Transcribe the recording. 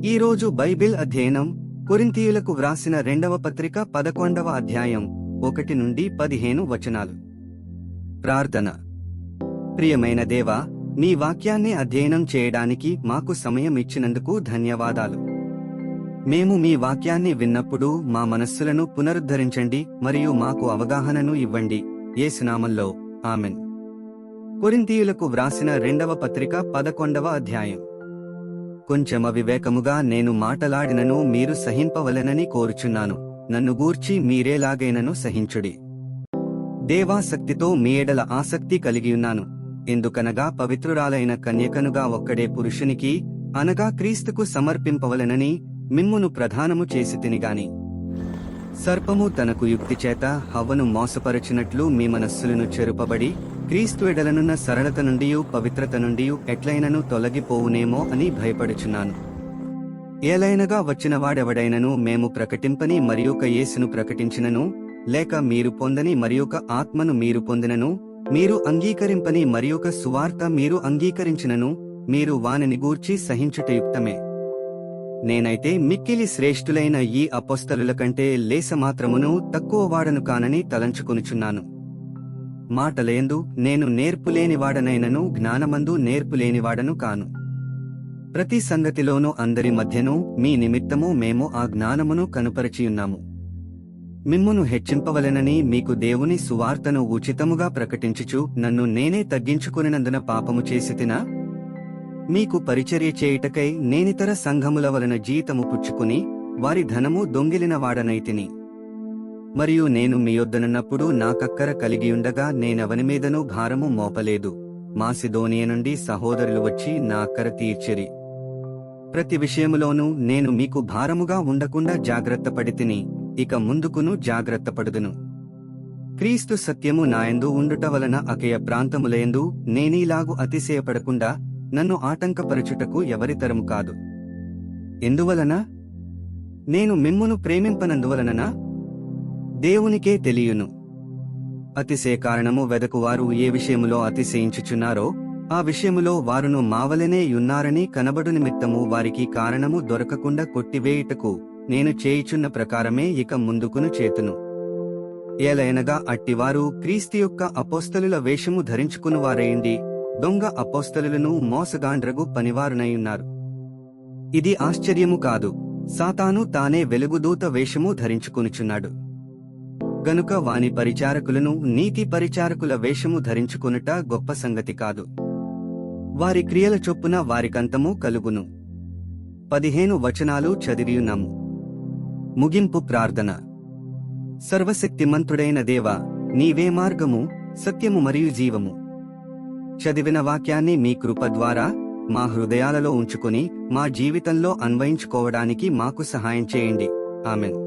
ఈరోజు బైబిల్ అధ్యయనం కొరింథీయులకు వ్రాసిన 2వ పత్రిక 11వ అధ్యాయం 1 నుండి 15 వచనాలు. ప్రార్థన. ప్రియమైన దేవా, నీ వాక్యాన్ని అధ్యయనం చేయడానికి మాకు సమయం ఇచ్చినందుకు ధన్యవాదాలు. మేము మీ వాక్యాన్ని విన్నప్పుడు మా మనస్సులను పునరుద్ధరించండి మరియు మాకు అవగాహనను ఇవ్వండి. యేసు నామములో ఆమెన్. కొరింథీయులకు వ్రాసిన 2వ పత్రిక 11వ అధ్యాయం. కొంచెం అవివేకముగా నేను మాటలాడినను మీరు సహింపవలెనని కోరుచున్నాను. నన్ను గూర్చి మీరేలాగైనను సహించుడి. దేవాసక్తితో మీ ఎడల ఆసక్తి కలిగియున్నాను. ఎందుకనగా పవిత్రురాలైన కన్యకనుగా ఒక్కడే పురుషునికి అనగా క్రీస్తుకు సమర్పింపవలెనని మిమ్మును ప్రధానము చేసి తినిగాని, సర్పము తనకు యుక్తిచేత హవ్వను మోసపరచినట్లు మీ మనస్సులను చెరుపబడి క్రీస్తు ఎడలనున్న సరళత నుండియు పవిత్రత నుండియు ఎట్లైనను తొలగిపోవునేమో అని భయపడుచున్నాను. ఏలైనగా వచ్చినవాడెవడైనను మేము ప్రకటింపని మరియొక యేసును ప్రకటించినను, లేక మీరు పొందని మరియొక ఆత్మను మీరు పొందినను, మీరు అంగీకరింపని మరియొక సువార్త మీరు అంగీకరించినను, మీరు వానిని గూర్చి సహించుటయుక్తమే. నేనైతే మిక్కిలి శ్రేష్ఠులైన ఈ అపోస్తలుల కంటే లేసమాత్రమును తక్కువ వాడను కానని తలంచుకొనుచున్నాను. మాటలేందు నేను నేర్పులేనివాడనైనను జ్ఞానమందు నేర్పులేనివాడను కాను. ప్రతి సంగతిలోనూ అందరి మధ్యను మీ నిమిత్తము మేము ఆ జ్ఞానమును కనుపరచియున్నాము. మిమ్మును హెచ్చింపవలెనని మీకు దేవుని సువార్తను ఉచితముగా ప్రకటించుచు నన్ను నేనే తగ్గించుకొనినందున పాపము చేసితినా? మీకు పరిచర్య చేయుటకై నేనితర సంఘముల వలన జీతము పుచ్చుకుని వారి ధనము దొంగిలిన వాడనైతిని. మరియు నేను మీ యొద్దనున్నప్పుడు నాకక్కర కలిగియుండగా నేనెవనిమీదనూ భారము మోపలేదు. మాసిదోనియ నుండి సహోదరులు వచ్చి నా అక్కర తీర్చిరి. ప్రతి విషయములోనూ నేను మీకు భారముగా ఉండకుండా జాగ్రత్తపడితిని, ఇక ముందుకును జాగ్రత్తపడుదును. క్రీస్తు సత్యము నాయందు ఉండుట వలన అకయ ప్రాంతములయందు నేనీలాగు అతిశయపడకుండా నన్ను ఆటంకపరచుటకు ఎవరితరము కాదు. ఎందువలన? నేను మిమ్మును ప్రేమింపనందువలననా? దేవునికే తెలియును. అతిశయ కారణము వెదకువారు ఏ విషయములో అతిశయించుచున్నారో ఆ విషయములో వారును మావలనే యున్నారని కనబడు నిమిత్తము వారికి కారణము దొరకకుండా కొట్టివేయుటకు నేను చేయుచున్న ప్రకారమే ఇక ముందుకును చేతును. ఏలైనగా అట్టివారు క్రీస్తు యొక్క అపోస్తలుల వేషము ధరించుకునివారేయండి, దొంగ అపోస్తలులను మోసగాండ్రగు పనివారునయున్నారు. ఇది ఆశ్చర్యము కాదు, సాతాను తానే వెలుగుదూత వేషము ధరించుకొనుచున్నాడు. గనుక వాని పరిచారకులను నీతి పరిచారకుల వేషము ధరించుకొనుట గొప్ప సంగతి కాదు. వారి క్రియల చొప్పున వారికంతము కలుగును. 15 వచనాలు చదివియున్నాము. ముగింపు ప్రార్థన. సర్వశక్తిమంతుడైన దేవా, నీవే మార్గము, సత్యము మరియు జీవము. చదివిన వాక్యాన్ని మీ కృప ద్వారా మా హృదయాలలో ఉంచుకొని మా జీవితంలో అన్వయించుకోవడానికి మాకు సహాయం చేయండి. ఆమెన్.